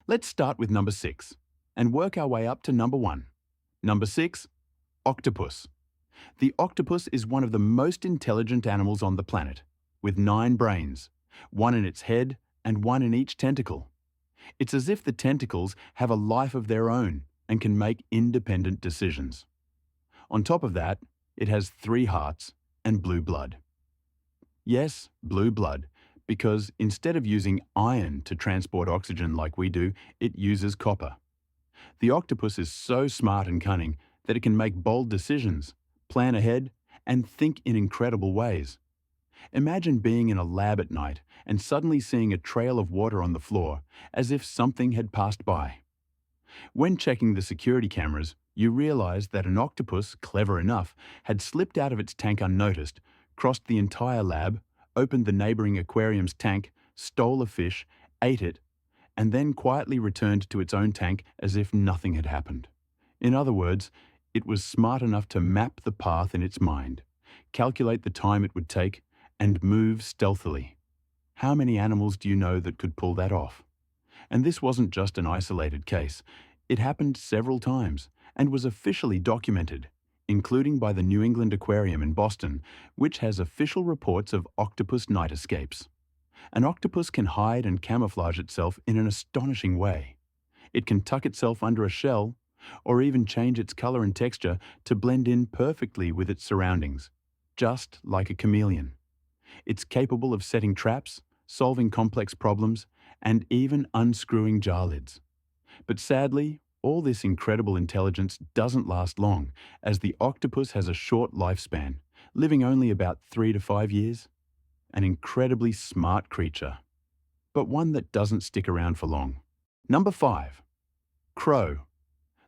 Let's start with number 6 and work our way up to number 1. Number 6, octopus. The octopus is one of the most intelligent animals on the planet, with 9 brains, one in its head and one in each tentacle. It's as if the tentacles have a life of their own and can make independent decisions. On top of that, it has 3 hearts and blue blood. Yes, blue blood, because instead of using iron to transport oxygen like we do, it uses copper. The octopus is so smart and cunning that it can make bold decisions, plan ahead, and think in incredible ways. Imagine being in a lab at night and suddenly seeing a trail of water on the floor, as if something had passed by. When checking the security cameras, you realized that an octopus, clever enough, had slipped out of its tank unnoticed, crossed the entire lab, opened the neighboring aquarium's tank, stole a fish, ate it, and then quietly returned to its own tank as if nothing had happened. In other words, it was smart enough to map the path in its mind, calculate the time it would take, and move stealthily. How many animals do you know that could pull that off? And this wasn't just an isolated case. It happened several times and was officially documented, including by the New England Aquarium in Boston, which has official reports of octopus night escapes. An octopus can hide and camouflage itself in an astonishing way. It can tuck itself under a shell, or even change its color and texture to blend in perfectly with its surroundings, just like a chameleon. It's capable of setting traps, solving complex problems, and even unscrewing jar lids. But sadly, all this incredible intelligence doesn't last long, as the octopus has a short lifespan, living only about 3 to 5 years. An incredibly smart creature, but one that doesn't stick around for long. Number 5, crow.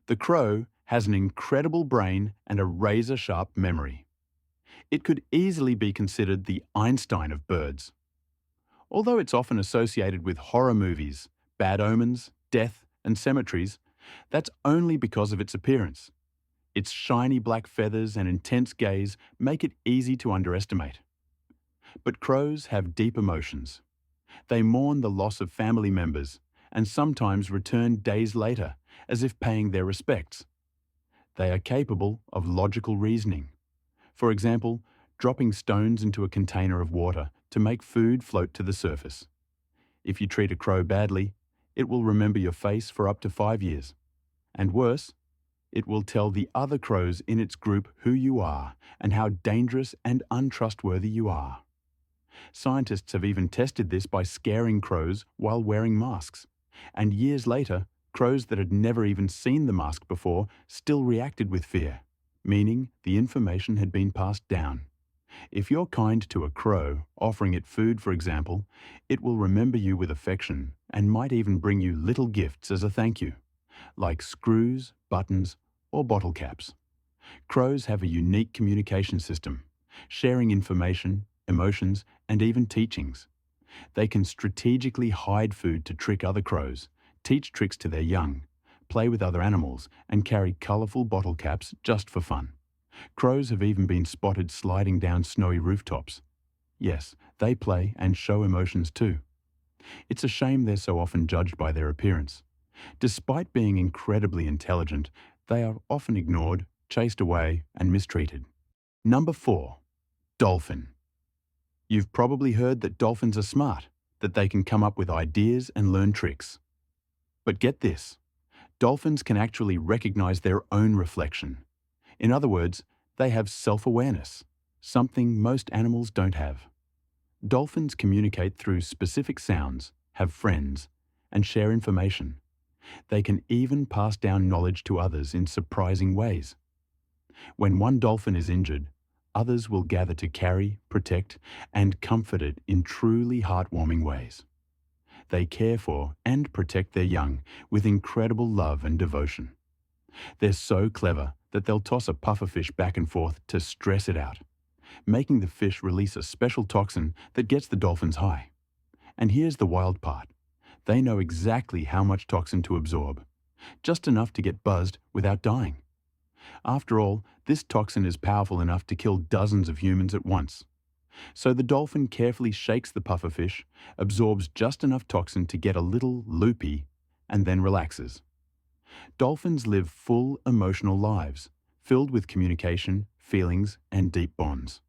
The crow has an incredible brain and a razor-sharp memory. It could easily be considered the Einstein of birds. Although it's often associated with horror movies, bad omens, death, and cemeteries, that's only because of its appearance. Its shiny black feathers and intense gaze make it easy to underestimate. But crows have deep emotions. They mourn the loss of family members and sometimes return days later, as if paying their respects. They are capable of logical reasoning. For example, dropping stones into a container of water to make food float to the surface. If you treat a crow badly, it will remember your face for up to 5 years. And worse, it will tell the other crows in its group who you are and how dangerous and untrustworthy you are. Scientists have even tested this by scaring crows while wearing masks. And years later, crows that had never even seen the mask before still reacted with fear, meaning the information had been passed down. If you're kind to a crow, offering it food for example, it will remember you with affection and might even bring you little gifts as a thank you, like screws, buttons, or bottle caps. Crows have a unique communication system, sharing information, emotions, and even teachings. They can strategically hide food to trick other crows, teach tricks to their young, play with other animals, and carry colorful bottle caps just for fun. Crows have even been spotted sliding down snowy rooftops. Yes, they play and show emotions too. It's a shame they're so often judged by their appearance. Despite being incredibly intelligent, they are often ignored, chased away, and mistreated. Number 4, dolphin. You've probably heard that dolphins are smart, that they can come up with ideas and learn tricks. But get this, dolphins can actually recognize their own reflection. In other words, they have self-awareness, something most animals don't have. Dolphins communicate through specific sounds, have friends, and share information. They can even pass down knowledge to others in surprising ways. When one dolphin is injured, others will gather to carry, protect, and comfort it in truly heartwarming ways. They care for and protect their young with incredible love and devotion. They're so clever that they'll toss a pufferfish back and forth to stress it out, making the fish release a special toxin that gets the dolphins high. And here's the wild part. They know exactly how much toxin to absorb, just enough to get buzzed without dying. After all, this toxin is powerful enough to kill dozens of humans at once. So the dolphin carefully shakes the pufferfish, absorbs just enough toxin to get a little loopy, and then relaxes. Dolphins live full emotional lives, filled with communication, feelings, and deep bonds.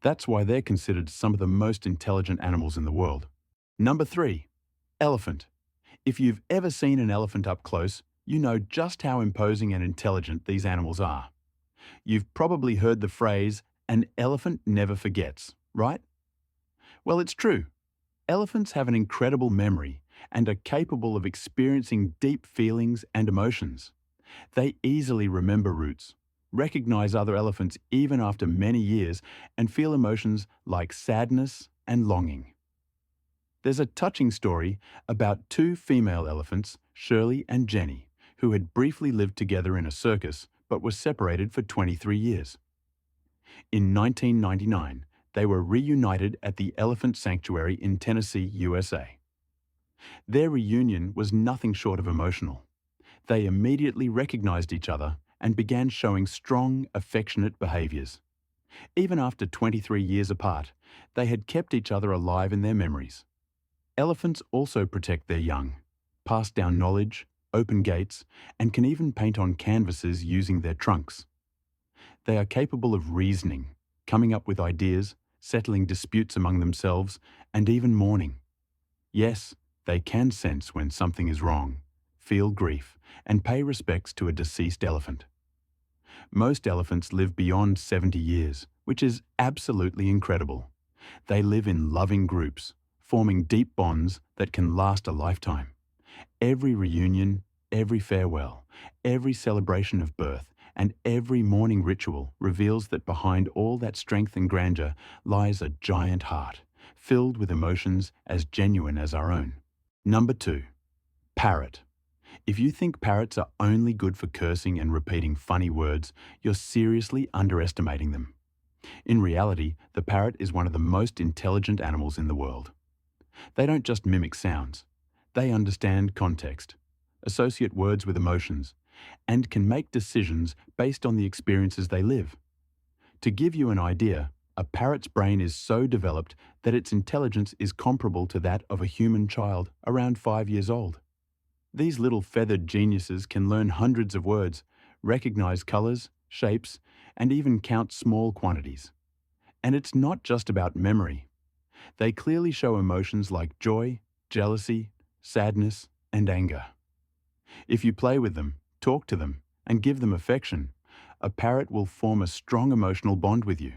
That's why they're considered some of the most intelligent animals in the world. Number 3. Elephant. If you've ever seen an elephant up close, you know just how imposing and intelligent these animals are. You've probably heard the phrase, "an elephant never forgets," right? Well, it's true. Elephants have an incredible memory and are capable of experiencing deep feelings and emotions. They easily remember routes, recognize other elephants even after many years, and feel emotions like sadness and longing. There's a touching story about two female elephants, Shirley and Jenny, who had briefly lived together in a circus but were separated for 23 years. In 1999, they were reunited at the Elephant Sanctuary in Tennessee, USA. Their reunion was nothing short of emotional. They immediately recognized each other and began showing strong, affectionate behaviors. Even after 23 years apart, they had kept each other alive in their memories. Elephants also protect their young, pass down knowledge, open gates, and can even paint on canvases using their trunks. They are capable of reasoning, coming up with ideas, settling disputes among themselves, and even mourning. Yes, they can sense when something is wrong, feel grief, and pay respects to a deceased elephant. Most elephants live beyond 70 years, which is absolutely incredible. They live in loving groups, forming deep bonds that can last a lifetime. Every reunion, every farewell, every celebration of birth, and every morning ritual reveals that behind all that strength and grandeur lies a giant heart, filled with emotions as genuine as our own. Number 2. Parrot. If you think parrots are only good for cursing and repeating funny words, you're seriously underestimating them. In reality, the parrot is one of the most intelligent animals in the world. They don't just mimic sounds. They understand context, associate words with emotions, and can make decisions based on the experiences they live. To give you an idea, a parrot's brain is so developed that its intelligence is comparable to that of a human child around 5 years old. These little feathered geniuses can learn hundreds of words, recognize colors, shapes, and even count small quantities. And it's not just about memory. They clearly show emotions like joy, jealousy, sadness, and anger. If you play with them, talk to them, and give them affection, a parrot will form a strong emotional bond with you.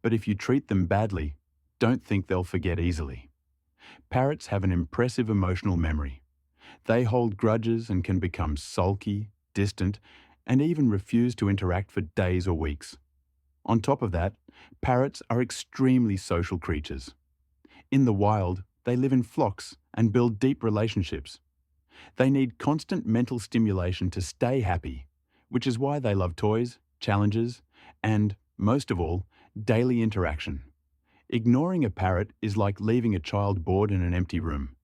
But if you treat them badly, don't think they'll forget easily. Parrots have an impressive emotional memory. They hold grudges and can become sulky, distant, and even refuse to interact for days or weeks. On top of that, parrots are extremely social creatures. In the wild, they live in flocks and build deep relationships. They need constant mental stimulation to stay happy, which is why they love toys, challenges, and, most of all, daily interaction. Ignoring a parrot is like leaving a child bored in an empty room.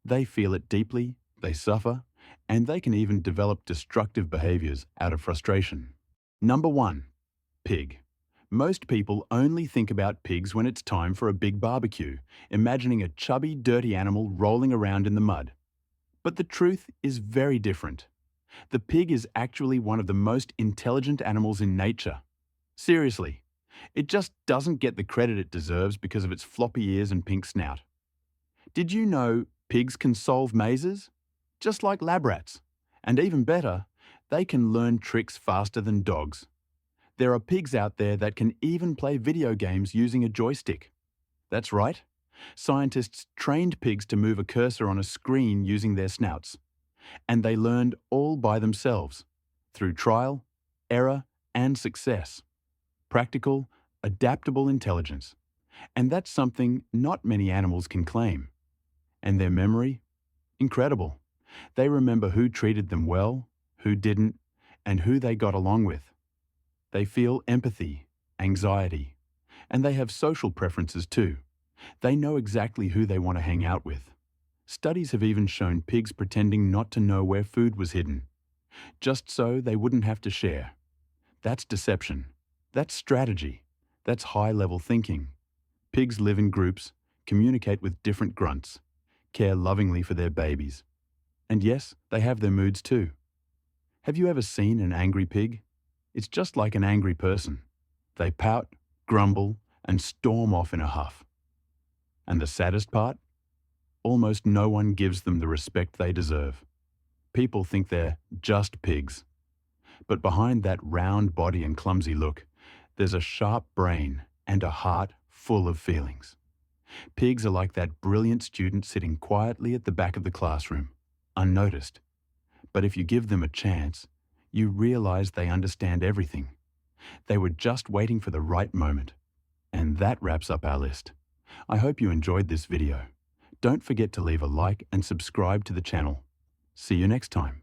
They feel it deeply, they suffer, and they can even develop destructive behaviors out of frustration. Number 1. Pig. Most people only think about pigs when it's time for a big barbecue, imagining a chubby, dirty animal rolling around in the mud. But the truth is very different. The pig is actually one of the most intelligent animals in nature. Seriously, it just doesn't get the credit it deserves because of its floppy ears and pink snout. Did you know pigs can solve mazes? Just like lab rats. And even better, they can learn tricks faster than dogs. There are pigs out there that can even play video games using a joystick. That's right. Scientists trained pigs to move a cursor on a screen using their snouts. And they learned all by themselves, through trial, error, and success. Practical, adaptable intelligence. And that's something not many animals can claim. And their memory? Incredible. They remember who treated them well, who didn't, and who they got along with. They feel empathy, anxiety, and they have social preferences too. They know exactly who they want to hang out with. Studies have even shown pigs pretending not to know where food was hidden, just so they wouldn't have to share. That's deception. That's strategy. That's high-level thinking. Pigs live in groups, communicate with different grunts, care lovingly for their babies. And yes, they have their moods too. Have you ever seen an angry pig? It's just like an angry person. They pout, grumble, and storm off in a huff. And the saddest part? Almost no one gives them the respect they deserve. People think they're just pigs. But behind that round body and clumsy look, there's a sharp brain and a heart full of feelings. Pigs are like that brilliant student sitting quietly at the back of the classroom, unnoticed. But if you give them a chance, you realize they understand everything. They were just waiting for the right moment. And that wraps up our list. I hope you enjoyed this video. Don't forget to leave a like and subscribe to the channel. See you next time.